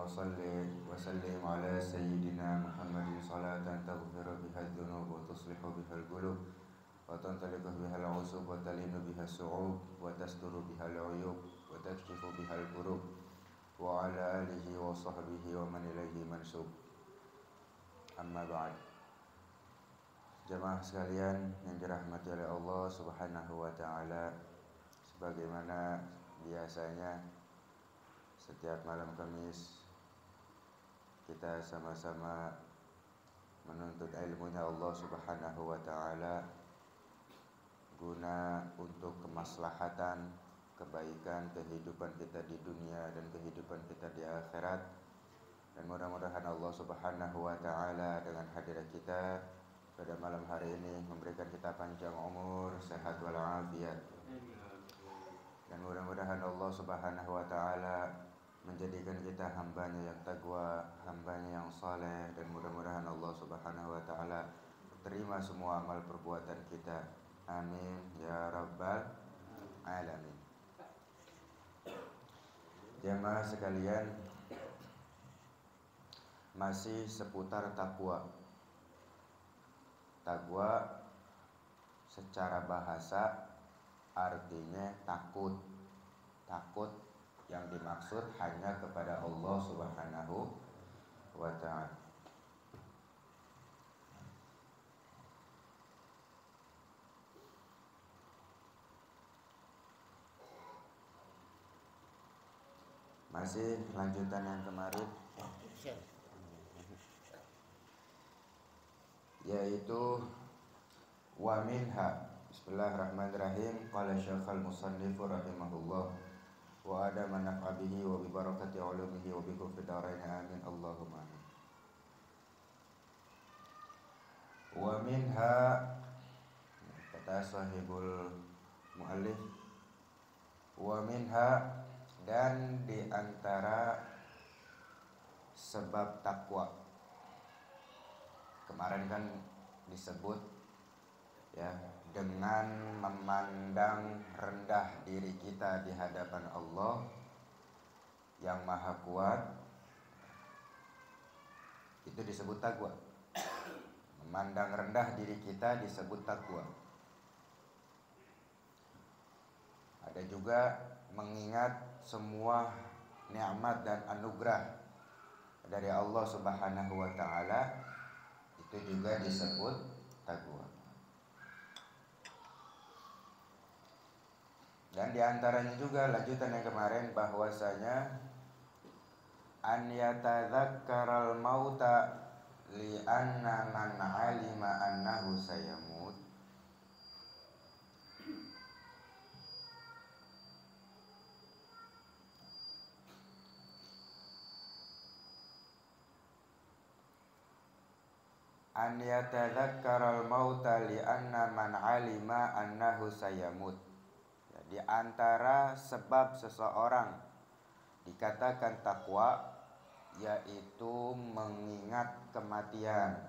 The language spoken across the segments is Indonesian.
صل وسلم على سيدنا محمد صلاة تغفر بها الذنوب وتصلح بها القلوب وتنطلق بها العصوب وتلين بها الصعوب وتستر بها العيوب وتكشف بها الكروب وعلى آله وصحبه ومن إليه منسوب. Amma ba'd. Jamaah sekalian yang dirahmati oleh Allah Subhanahu wa taala, sebagaimana biasanya setiap malam Kamis kita sama-sama menuntut ilmunya Allah Subhanahu wa taala guna untuk kemaslahatan, kebaikan kehidupan kita di dunia dan kehidupan kita di akhirat. Dan mudah-mudahan Allah Subhanahu wa taala dengan hadirat kita pada malam hari ini memberikan kita panjang umur, sehat walafiat. Dan mudah-mudahan Allah Subhanahu wa taala menjadikan kita hambanya yang taqwa, hambanya yang saleh, dan mudah-mudahan Allah Subhanahu wa taala terima semua amal perbuatan kita. Amin ya rabbal alamin. Jamaah sekalian, masih seputar takwa. Takwa secara bahasa artinya takut. Takut yang dimaksud hanya kepada Allah Subhanahu wa ta'ala. Masih lanjutan yang kemarin, yaitu wa minha. Bismillahirrahmanirrahim. Qala Syekhul Musannif rahimahullah wa adama naf'a bihi wa bi barakati ulumihi wa bi kufri darain amin Allahumma amin. Wa minha, kata sahibul muallif, wa minha, dan di antara sebab takwa. Kemarin kan disebut ya, dengan memandang rendah diri kita di hadapan Allah yang Maha Kuat, itu disebut takwa. Memandang rendah diri kita disebut takwa. Ada juga mengingat semua nikmat dan anugerah dari Allah Subhanahu wa taala, itu juga disebut takwa. Dan diantaranya juga lanjutan yang kemarin, bahwasanya an yatadzakkaral mauta li anna man alima annahu sayamut. An yatadzakkaral mauta li anna man alima annahu sayamut. Di antara sebab seseorang dikatakan takwa, yaitu mengingat kematian.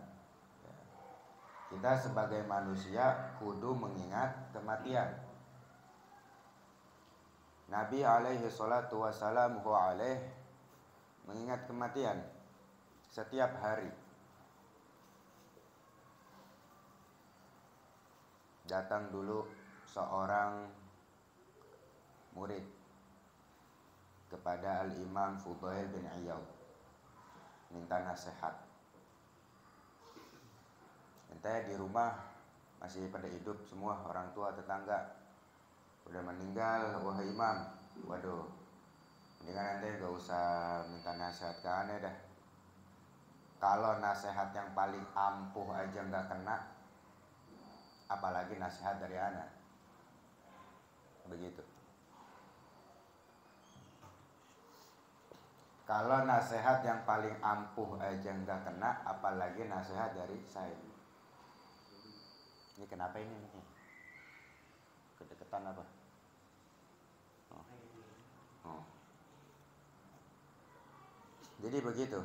Kita sebagai manusia kudu mengingat kematian. Nabi alaihi salatu wassalam mengingat kematian setiap hari. Datang dulu seorang murid kepada Al-Imam Fudail bin Iyad, minta nasihat. Ente di rumah masih pada hidup semua, orang tua tetangga udah meninggal, wahai imam. Waduh, mendingan ente gak usah minta nasihat ke aneh dah. Kalau nasihat yang paling ampuh aja gak kena, apalagi nasihat dari anak. Begitu. Kalau nasihat yang paling ampuh aja nggak kena, apalagi nasihat dari saya. Ini kenapa ini? Kedekatan apa? Oh. Jadi begitu.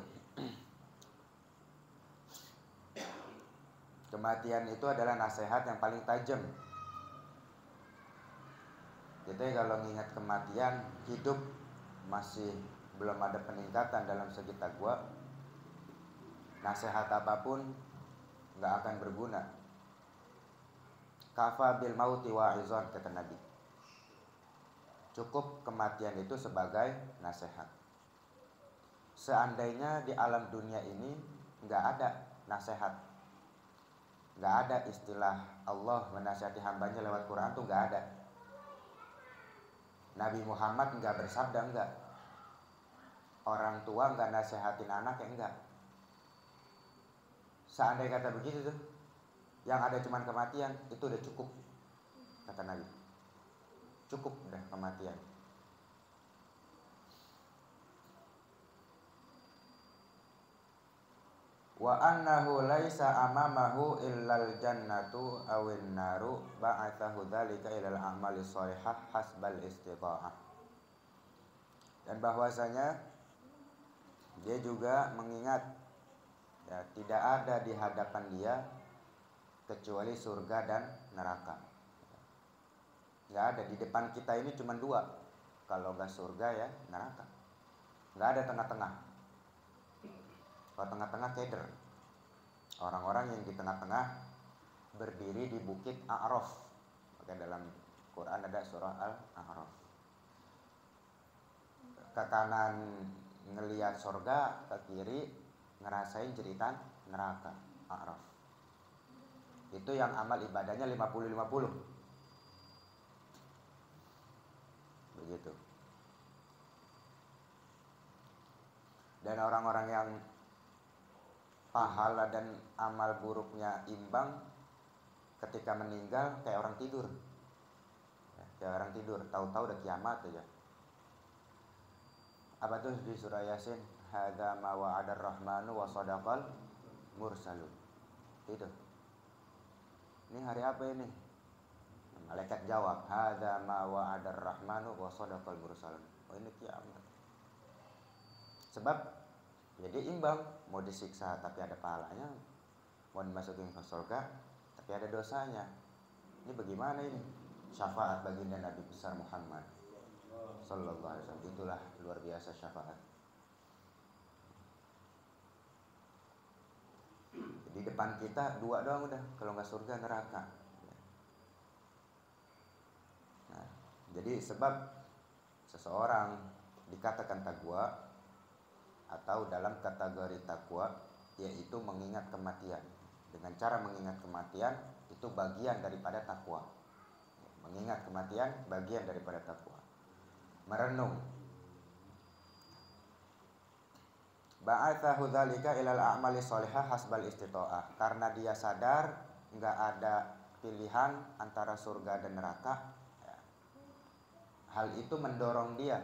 Kematian itu adalah nasihat yang paling tajam. Kita kalau mengingat kematian, hidup masih belum ada peningkatan dalam segi takwa, nasihat apapun nggak akan berguna. Kafa bil mauti wa'izon, kata Nabi. Cukup kematian itu sebagai nasihat. Seandainya di alam dunia ini nggak ada nasihat, nggak ada istilah Allah menasihati hambanya lewat Quran tuh nggak ada. Nabi Muhammad nggak bersabda, nggak. Orang tua nggak nasihatin anak, ya enggak. Seandainya kata begitu tuh, yang ada cuma kematian, itu udah cukup, kata Nabi. Cukup udah kematian. Wa annahu laisa amamahu illal jannatu awin naru ba'athahu dzalika ilal a'mali shalihah hasbal istita'ah. Dan bahwasanya dia juga mengingat, ya, tidak ada di hadapan dia kecuali surga dan neraka. Nggak ada. Di depan kita ini cuma dua, kalau nggak surga ya neraka. Nggak ada tengah-tengah. Kalau tengah-tengah keder. Orang-orang yang di tengah-tengah berdiri di bukit A'raf. Maka dalam Quran ada surah Al-A'raf. Ke kanan ngelihat surga, ke kiri ngerasain jeritan neraka A'raf. Itu yang amal ibadahnya 50-50. Begitu. Dan orang-orang yang pahala dan amal buruknya imbang, ketika meninggal kayak orang tidur. Ya, kayak orang tidur, tahu-tahu udah kiamat aja. Apa tuh di surah Yasin? Hadza ma wa'adar rahmanu wa shadaqal mursalun. Itu. Ini hari apa ini? Malaikat jawab, hadza ma wa'adar rahmanu wa shadaqal mursalun. Oh, ini kiamat. Sebab jadi imbang, mau disiksa tapi ada pahalanya, mau dimasukin ke surga tapi ada dosanya. Ini bagaimana ini? Syafaat baginda Nabi besar Muhammad sallallahu alaihi wasallam, itulah luar biasa syafaat. Di depan kita dua doang udah, kalau nggak surga neraka. Nah, jadi sebab seseorang dikatakan takwa atau dalam kategori takwa, yaitu mengingat kematian. Dengan cara mengingat kematian itu bagian daripada takwa. Mengingat kematian bagian daripada takwa. Merenung. Ba'athahu dzalika ilal a'mali shalihah hasbal istita'ah. Karena dia sadar enggak ada pilihan antara surga dan neraka, ya. Hal itu mendorong dia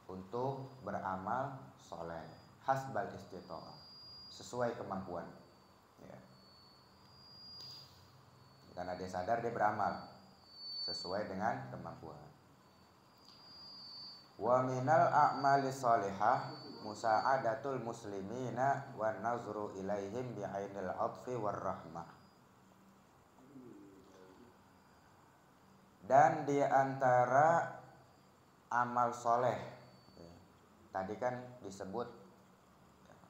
untuk beramal soleh hasbal istita'ah, sesuai kemampuan, ya. Karena dia sadar, dia beramal sesuai dengan kemampuan. Wa minal a'mali shalihah musa'adatul muslimina wa nazru ilaihim bi'ainil 'athfi war rahmah. Dan di antara amal soleh, tadi kan disebut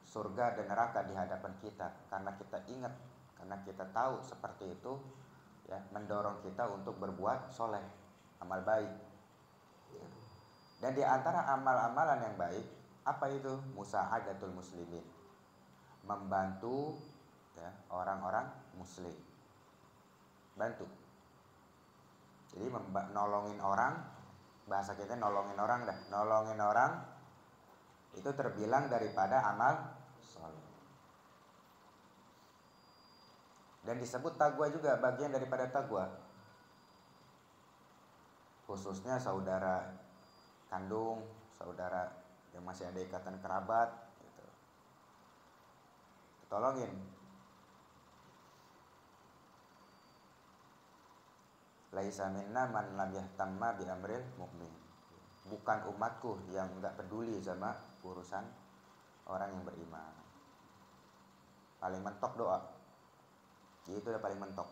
surga dan neraka di hadapan kita, karena kita ingat, karena kita tahu seperti itu, ya, mendorong kita untuk berbuat soleh, amal baik. Dan di antara amal-amalan yang baik, apa itu? Musa'adatul muslimin, membantu, ya, orang-orang muslim. Bantu. Jadi nolongin orang, bahasa kita nolongin orang dah. Nolongin orang itu terbilang daripada amal soleh. Dan disebut takwa juga bagian daripada takwa. Khususnya saudara kandung, saudara yang masih ada ikatan kerabat, gitu. Tolongin. Laisa minna man lam yahtamma bi amril mu'min. Bukan umatku yang enggak peduli sama urusan orang yang beriman. Paling mentok doa. Itu udah paling mentok.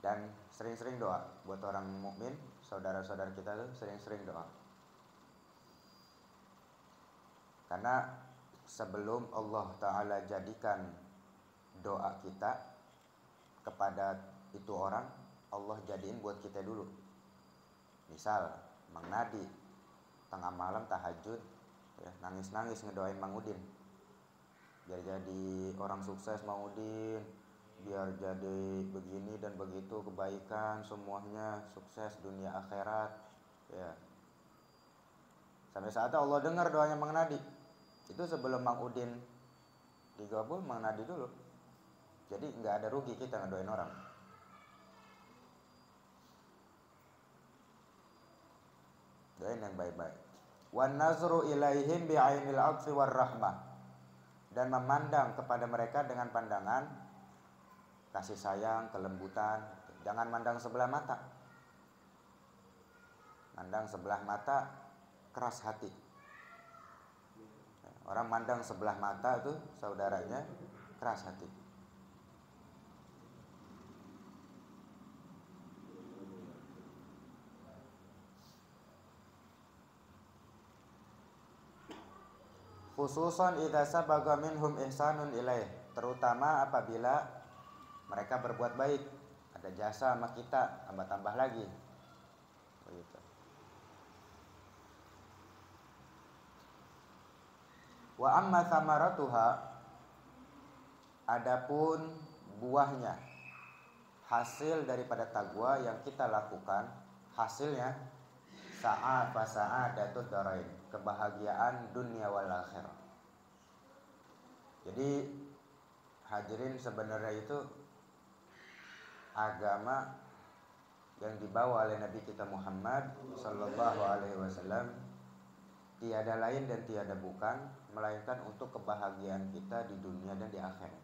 Dan sering-sering doa buat orang mukmin, saudara-saudara kita tuh sering-sering doa. Karena sebelum Allah Ta'ala jadikan doa kita kepada itu orang, Allah jadiin buat kita dulu. Misal Mang Nadi tengah malam tahajud ya, nangis-nangis ngedoain Mang Udin biar jadi orang sukses Mang Udin, biar jadi begini dan begitu, kebaikan semuanya, sukses dunia akhirat ya. Sampai saat Allah dengar doanya Mang Nadi, itu sebelum Mang Udin digabul, Mang Nadi dulu. Jadi nggak ada rugi kita ngedoain orang. Doain yang baik-baik. Wan nazru ilaihim bi'ainil 'athfi war rahmah, dan memandang kepada mereka dengan pandangan kasih sayang, kelembutan. Jangan mandang sebelah mata. Mandang sebelah mata keras hati. Orang mandang sebelah mata itu saudaranya keras hati. Khususan idza sabaga minhum ihsanun ilaih, terutama apabila mereka berbuat baik, ada jasa sama kita, tambah-tambah lagi. Begitu. Wa amma thamaratuha, adapun buahnya, hasil daripada takwa yang kita lakukan, hasilnya sa'at wa sa'adatud darain, kebahagiaan dunia wal akhirah. Jadi hadirin, sebenarnya itu agama yang dibawa oleh Nabi kita Muhammad sallallahu alaihi wasallam tiada lain dan tiada bukan melainkan untuk kebahagiaan kita di dunia dan di akhirat.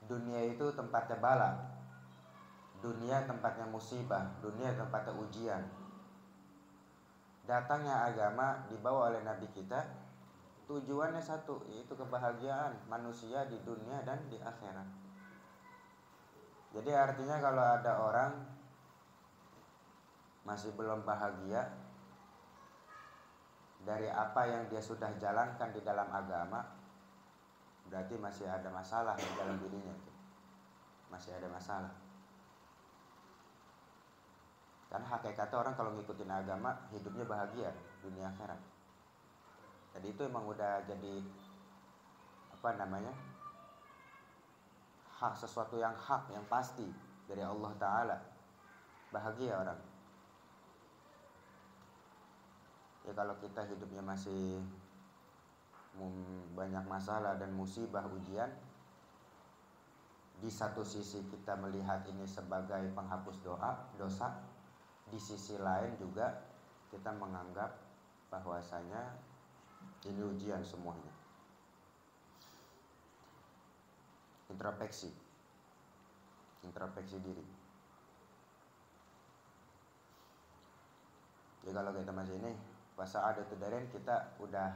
Dunia itu tempatnya bala, dunia tempatnya musibah, dunia tempatnya ujian. Datangnya agama dibawa oleh Nabi kita, tujuannya satu, yaitu kebahagiaan manusia di dunia dan di akhirat. Jadi artinya kalau ada orang masih belum bahagia dari apa yang dia sudah jalankan di dalam agama, berarti masih ada masalah di dalam dirinya. Masih ada masalah. Karena hakikatnya orang kalau ngikutin agama hidupnya bahagia dunia akhirat. Jadi itu emang udah jadi hak, sesuatu yang hak, yang pasti dari Allah Ta'ala. Bahagia orang. Ya kalau kita hidupnya masih banyak masalah dan musibah, ujian, di satu sisi kita melihat ini sebagai penghapus dosa, di sisi lain juga kita menganggap bahwasanya ini ujian semuanya. Introspeksi diri. Jadi kalau kita masih ini pas ada tudarin, kita udah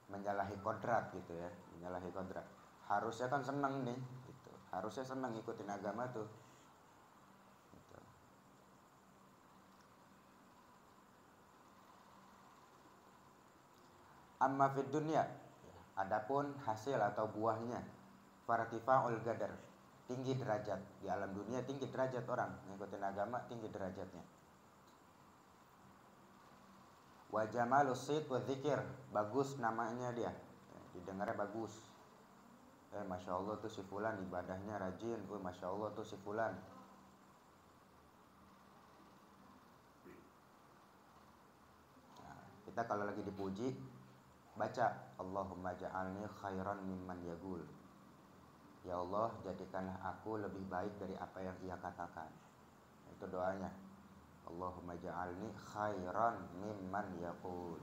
menyalahi kodrat gitu ya, menyalahi kodrat. Harusnya kan seneng nih, gitu. Harusnya seneng ikutin agama tuh. Gitu. Amma fid dunya, adapun hasil atau buahnya, fartifa'ul qadar, tinggi derajat. Di alam dunia tinggi derajat orang ngikutin agama, tinggi derajatnya. Wa jamalus sit wa dzikir, bagus namanya dia, didengarnya bagus. Masya Allah tuh si fulan ibadahnya rajin, Masya Allah tuh si fulan. Nah, kita kalau lagi dipuji baca Allahumma ja'alni khairan mimman yaqul, ya Allah jadikanlah aku lebih baik dari apa yang ia katakan. Itu doanya, Allahumma ja'alni khairan mimman yaqul.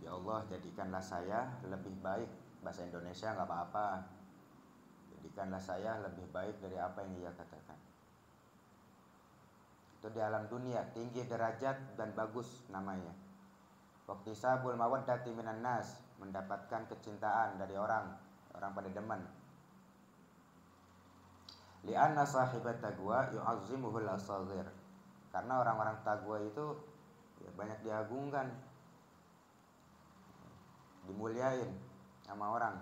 Ya Allah jadikanlah saya lebih baik, bahasa Indonesia nggak apa-apa, jadikanlah saya lebih baik dari apa yang ia katakan. Itu di alam dunia tinggi derajat dan bagus namanya. Waqtisabul mawaddati minan nas, mendapatkan kecintaan dari orang pada demen. Li'anna sahibat taqwa yu'azzimuhul asaghir, Karena orang-orang takwa itu ya, banyak diagungkan, dimuliain sama orang.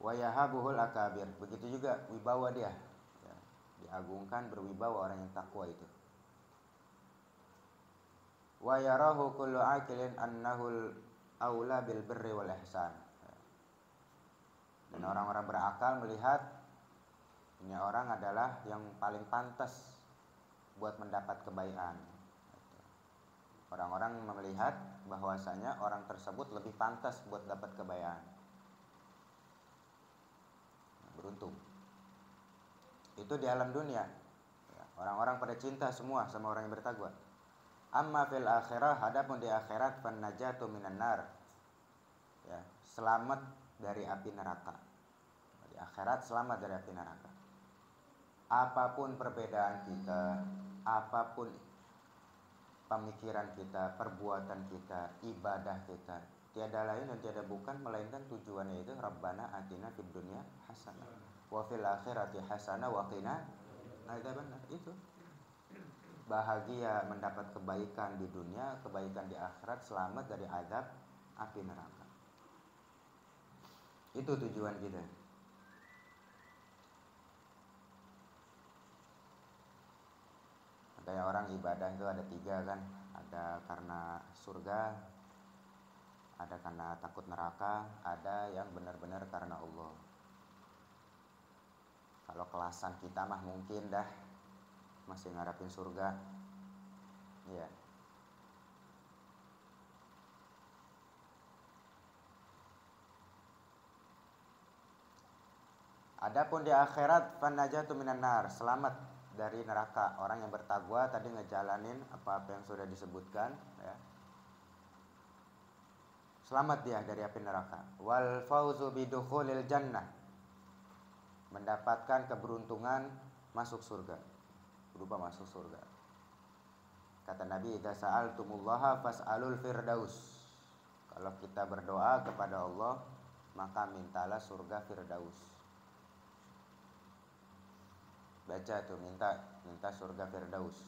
Wa yahabuhul akabir, begitu juga wibawa dia, ya, diagungkan, berwibawa orang yang takwa itu. Wa yarahu kullu aqilin annahul aula bil birri wal ihsan. Dan orang-orang berakal melihat ini orang adalah yang paling pantas buat mendapat kebaikan. Orang-orang melihat bahwasanya orang tersebut lebih pantas buat dapat kebaikan. Beruntung. Itu di alam dunia. Orang-orang pada cinta semua sama orang yang bertakwa. Amma fil akhirah, adapun di akhirat, fan najatu minan nar. Ya, selamat dari api neraka. Di akhirat selamat dari api neraka. Apapun perbedaan kita, apapun pemikiran kita, perbuatan kita, ibadah kita, tiada lain dan tiada bukan melainkan tujuannya itu Rabbana atina fid dunya hasanah wa fil akhirati hasanah wa qina adzabannar. Itu bahagia mendapat kebaikan di dunia, kebaikan di akhirat, selamat dari azab api neraka. Itu tujuan kita. Kayak orang ibadah itu ada 3 kan, ada karena surga, ada karena takut neraka, ada yang benar-benar karena Allah. Kalau kelasan kita mah mungkin dah masih ngarapin surga, iya. Adapun di akhirat fan najatu minan nar, selamat dari neraka. Orang yang bertakwa tadi ngejalanin apa-apa yang sudah disebutkan, ya. Selamat dia dari api neraka. Wal fauzu bidukhulil jannah, mendapatkan keberuntungan masuk surga, berupa masuk surga. Kata Nabi, idza sa'altumullaha fas'alul firdaus. Kalau kita berdoa kepada Allah, maka mintalah surga firdaus. Baca tuh, minta surga firdaus.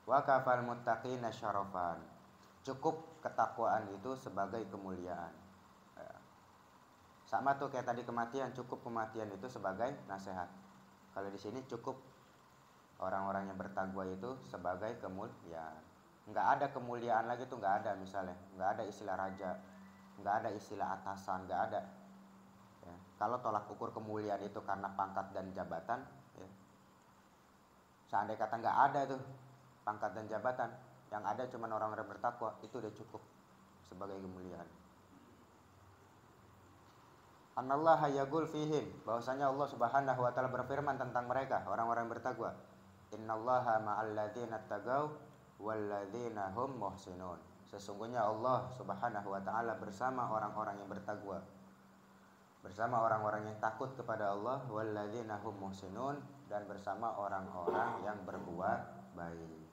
Wa kafal muttaqina syarafan, cukup ketakwaan itu sebagai kemuliaan. Sama tuh kayak tadi kematian, cukup kematian itu sebagai nasihat. Kalau di sini cukup orang-orang yang bertakwa itu sebagai kemuliaan. Nggak ada kemuliaan lagi tuh, nggak ada. Misalnya nggak ada istilah raja, nggak ada istilah atasan, nggak ada. Ya. Kalau tolak ukur kemuliaan itu karena pangkat dan jabatan, ya. Seandainya kata nggak ada tuh pangkat dan jabatan, yang ada cuma orang-orang bertakwa, itu udah cukup sebagai kemuliaan. Anallaha yaqul fihim, bahwasanya Allah Subhanahu wa taala berfirman tentang mereka, orang-orang bertakwa. Innallaha ma'al ladzina taqaw wal ladzina hum muhsinun. Sesungguhnya Allah Subhanahu wa taala bersama orang-orang yang bertakwa, bersama orang-orang yang takut kepada Allah, wal ladzina hum muhsinun, dan bersama orang-orang yang berbuat baik.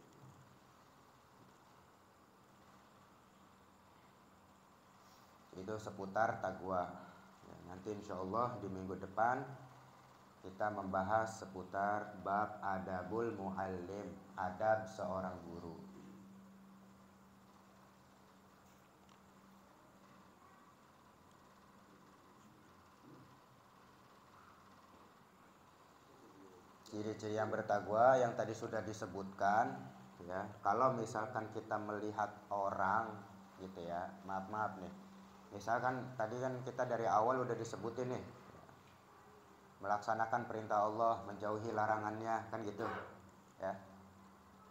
Itu seputar takwa. Nanti insya Allah di minggu depan kita membahas seputar bab adabul muallim, adab seorang guru. Ciri-ciri yang bertakwa yang tadi sudah disebutkan, ya. Kalau misalkan kita melihat orang gitu ya, maaf nih. Misalkan tadi kan kita dari awal udah disebutin nih, melaksanakan perintah Allah, menjauhi larangannya, kan gitu ya.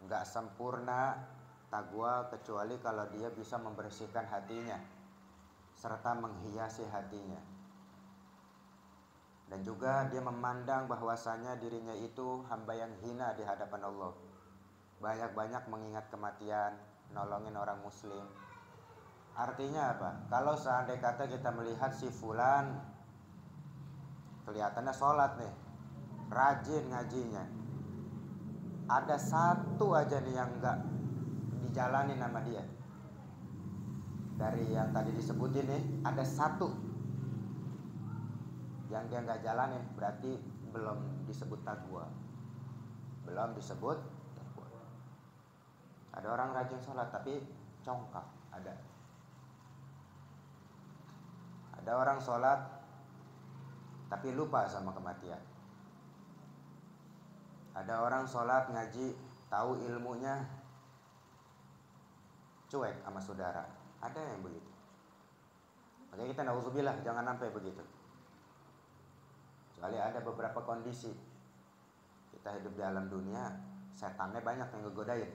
Nggak sempurna takwa kecuali kalau dia bisa membersihkan hatinya serta menghiasi hatinya, dan juga dia memandang bahwasanya dirinya itu hamba yang hina di hadapan Allah, banyak-banyak mengingat kematian, nolongin orang muslim. Artinya apa? Kalau seandainya kata kita melihat si fulan kelihatannya sholat nih, rajin ngajinya, ada satu aja nih yang enggak dijalanin sama dia, dari yang tadi disebutin nih ada satu, yang dia nggak jalanin berarti belum disebut takwa. Belum disebut takwa. Ada orang rajin sholat tapi congkak, ada. Ada orang sholat tapi lupa sama kematian. Ada orang sholat ngaji tahu ilmunya cuek sama saudara. Ada yang begitu. Makanya kita na'udzubillah jangan sampai begitu. Kecuali ada beberapa kondisi kita hidup di alam dunia, setannya banyak yang ngegodain.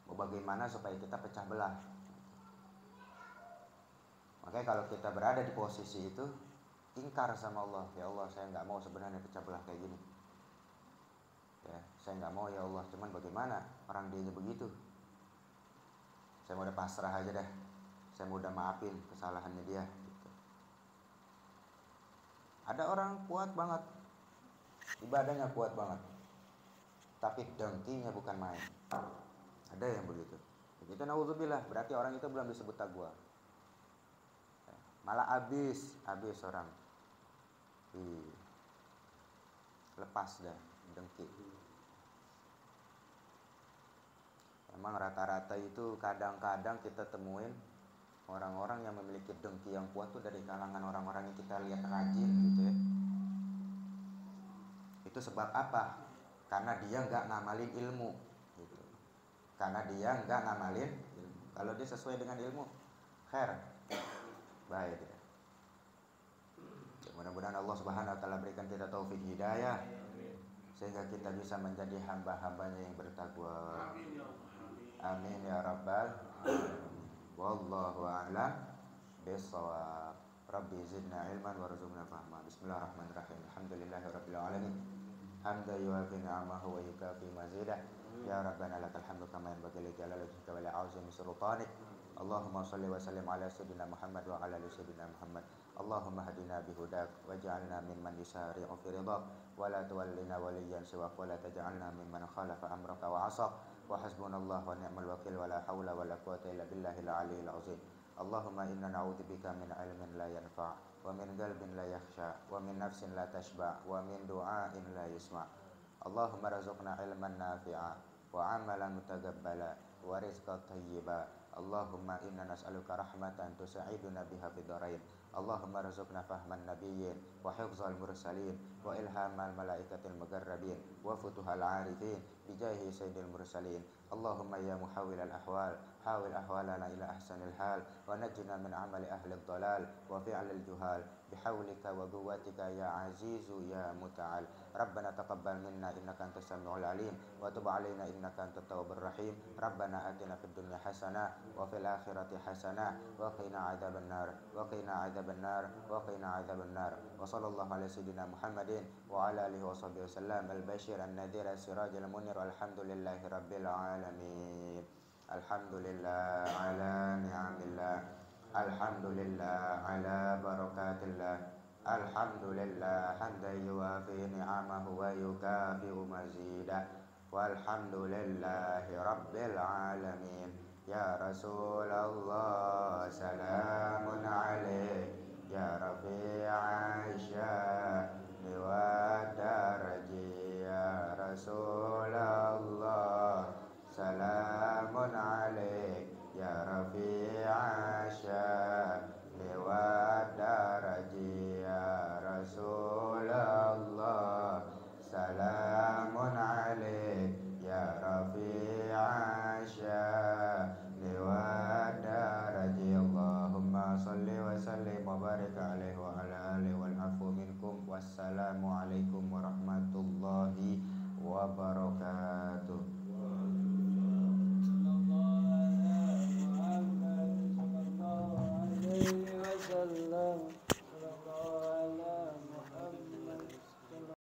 Mau bagaimana supaya kita pecah belah. Makanya kalau kita berada di posisi itu, ingkar sama Allah. Ya Allah, saya nggak mau sebenarnya pecah belah kayak gini. Ya, saya nggak mau ya Allah. Cuman bagaimana orang dianya begitu? Saya mau udah pasrah aja dah. Saya mau udah maafin kesalahannya dia. Gitu. Ada orang kuat banget, ibadahnya kuat banget, tapi dengkinya bukan main. Ada yang begitu. Begitu na'udzubillah, berarti orang itu belum disebut takwa. Malah habis orang. Lepas dah dengki. Emang rata-rata itu kadang-kadang kita temuin orang-orang yang memiliki dengki yang kuat tuh dari kalangan orang-orang yang kita lihat rajin gitu ya. Itu sebab apa? Karena dia nggak ngamalin ilmu gitu. Karena dia nggak ngamalin ilmu. Kalau dia sesuai dengan ilmu, khair, baik ya. Mudah-mudahan Allah Subhanahu wa taala berikan kita taufik hidayah sehingga kita bisa menjadi hamba-hambanya yang bertakwa. Amin ya rabbal alamin. Wallahu a'lam bissawab. Rabbi zidna ilman warzuqna fahma. Bismillahirrahmanirrahim. Alhamdulillahirabbil alamin. Hamdan yuwafi ni'amahu wa yukafi mazidah. Ya Rabbana lakal hamdu kama yanbaghi li jalali wajhika wa li 'azimi sultanik. Allahumma shalli wa sallim ala sayyidina Muhammad wa ala ali sayyidina Muhammad. Allahumma hadina bihudak waj'alna mimman yusari'u fi ridhak wa la tuwallina waliyan siwak wa la taj'alna mimman khalafa amraka wa 'asak. Wa hasbunallahu wa ni'mal wakil wa la haula wa la quwwata illa billahil 'aliyyil 'azim. Allahumma inna na'udzubika min 'ilmin la yanfa' wa min qalbin la yakhsha wa min nafsin la tashba' wa min du'ain la yusma'. Allahumma razuqna 'ilman nafi'a wa 'amalan mutaqabbala wa rizqan thayyiba. Allahumma inna nas'aluka rahmatan tusa'iduna biha fid dharain. Allahumma razuqna fahman nabiyyin wa hifzal mursalin wa ilhamal malaikatil muqarrabin wa futuhal arifin bijahi sayyidil mursalin. Allahumma ya muhawwilal ahwal hawil ahwalana ila ahsanil hal wa najjina min amali ahli dhalal wa fi'lil juhal bihawlika wa quwwatika ya azizu ya muta'al. Rabbana taqabbal minna innaka antas samiul alim wa tub alaina innaka antat tawwabur rahim. Rabbana atina fid dunya hasanah wa fil akhirati hasanah wa qina adzabannar wa qina adzabannar wa qina adzabannar. Wa sallallahu ala sayyidina Muhammadin wa ala alihi wa sahbihi wasallam al-bashir an-nadhir as-sirajul munir. Alhamdulillahi rabbil alamin. Alhamdulillah ala ni'amillah. Alhamdulillah ala barakatillah. Alhamdulillah hamdan yuwafi ni'amahu wa yukafi'u mazidah. Walhamdulillahi rabbil alamin. Ya Rasulullah salamun alaik. Ya Rafi'a sya'ni wa daraji. Ya Rasulullah salamun alaik. Ya Rafi'a sya'ni wa daraji. Ya Rasulullah salamun alaik. Ya Rafi'a sya'ni wa daraji. Allahumma salli wa sallim wa barik alaihi wa ala alihi wal afu minkum. Wassalamu alaikum warahmatullahi wabarakatuh. Sallallahu alaihi